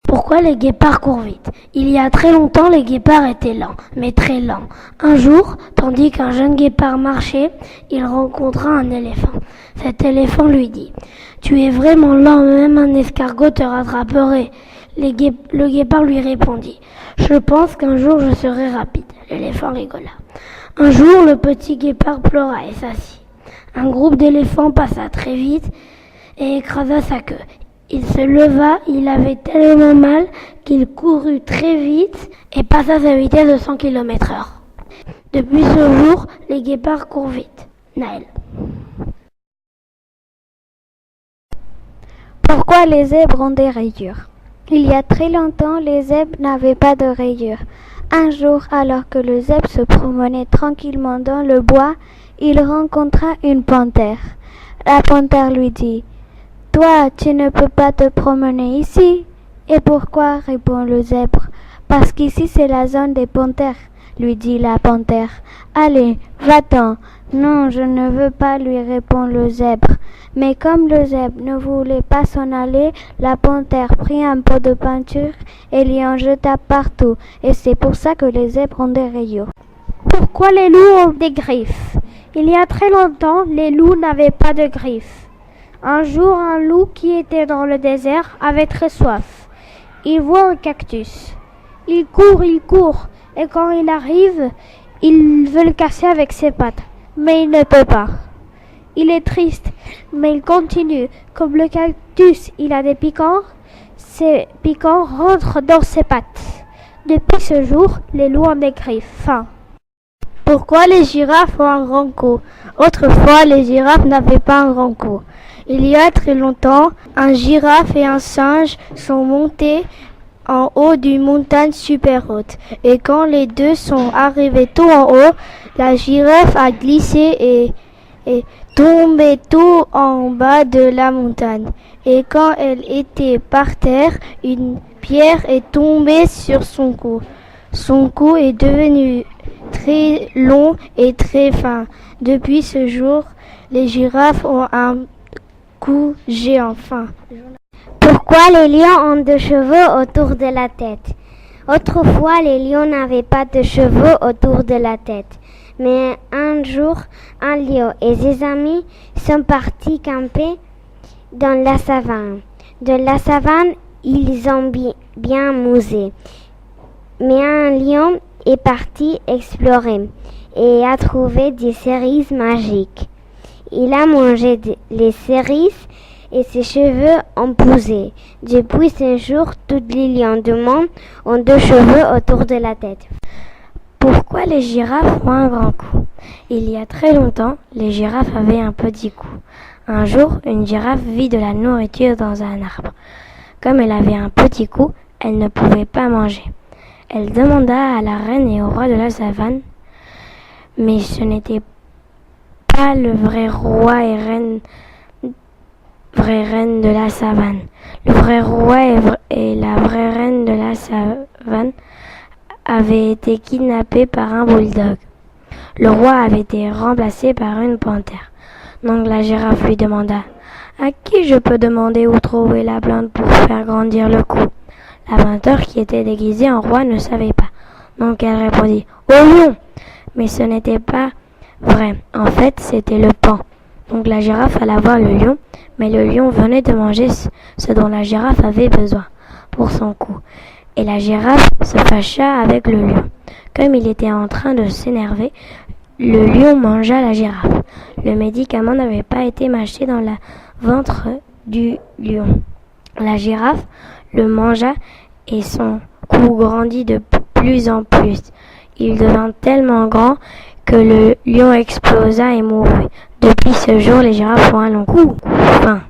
Pourquoi les guépards courent vite? Il y a très longtemps, les guépards étaient lents, mais très lents. Un jour, tandis qu'un jeune guépard marchait, il rencontra un éléphant. Cet éléphant lui dit « Tu es vraiment lent, même un escargot te rattraperait. » Le guépard lui répondit « Je pense qu'un jour je serai rapide. » L'éléphant rigola. Un jour, le petit guépard pleura et s'assit. Un groupe d'éléphants passa très vite et écrasa sa queue. Il se leva, il avait tellement mal qu'il courut très vite et passa sa vitesse de 100 km/h. Depuis ce jour, les guépards courent vite. Naël. Pourquoi les zèbres ont des rayures? Il y a très longtemps, les zèbres n'avaient pas de rayures. Un jour, alors que le zèbre se promenait tranquillement dans le bois, il rencontra une panthère. La panthère lui dit « Toi, tu ne peux pas te promener ici. » « Et pourquoi ?» répond le zèbre. « Parce qu'ici c'est la zone des panthères, » lui dit la panthère. « Allez, va-t'en. » « Non, je ne veux pas, » lui répond le zèbre. Mais comme le zèbre ne voulait pas s'en aller, la panthère prit un pot de peinture et l'y en jeta partout. Et c'est pour ça que les zèbres ont des rayures. Pourquoi les loups ont des griffes? Il y a très longtemps, les loups n'avaient pas de griffes. Un jour, un loup qui était dans le désert avait très soif. Il voit un cactus. Il court, et quand il arrive, il veut le casser avec ses pattes. Mais il ne peut pas. Il est triste, mais il continue. Comme le cactus, il a des piquants, ces piquants rentrent dans ses pattes. Depuis ce jour, les loups ont des griffes. Fin. Pourquoi les girafes ont un grand cou? Autrefois, les girafes n'avaient pas un grand cou. Il y a très longtemps, un girafe et un singe sont montés en haut d'une montagne super haute. Et quand les deux sont arrivés tout en haut, la girafe a glissé et tombé tout en bas de la montagne. Et quand elle était par terre, une pierre est tombée sur son cou. Son cou est devenu très long et très fin. Depuis ce jour, les girafes ont un cou géant fin. Pourquoi les lions ont deux cheveux autour de la tête? Autrefois, les lions n'avaient pas de cheveux autour de la tête. Mais un jour, un lion et ses amis sont partis camper dans la savane. De la savane, ils ont bien mousé. Mais un lion est parti explorer et a trouvé des cerises magiques. Il a mangé les cerises et ses cheveux ont poussé. Depuis ce jour, tous les lions du monde ont deux cheveux autour de la tête. Pourquoi les girafes ont un grand cou? Il y a très longtemps, les girafes avaient un petit cou. Un jour, une girafe vit de la nourriture dans un arbre. Comme elle avait un petit cou, elle ne pouvait pas manger. Elle demanda à la reine et au roi de la savane, mais ce n'était pas le vrai roi et vraie reine de la savane. Le vrai roi et la vraie reine de la savane avaient été kidnappés par un bulldog. Le roi avait été remplacé par une panthère. Donc la girafe lui demanda « À qui je peux demander où trouver la plante pour faire grandir le cou ?» La panthère qui était déguisée en roi ne savait pas. Donc elle répondit « Au lion !» Mais ce n'était pas vrai. En fait, c'était le paon. Donc la girafe alla voir le lion, mais le lion venait de manger ce dont la girafe avait besoin pour son cou. Et la girafe se fâcha avec le lion. Comme il était en train de s'énerver, le lion mangea la girafe. Le médicament n'avait pas été mâché dans le ventre du lion. La girafe le mangea et son cou grandit de plus en plus. Il devint tellement grand que le lion explosa et mourut. Depuis ce jour, les girafes ont un long cou. Fin.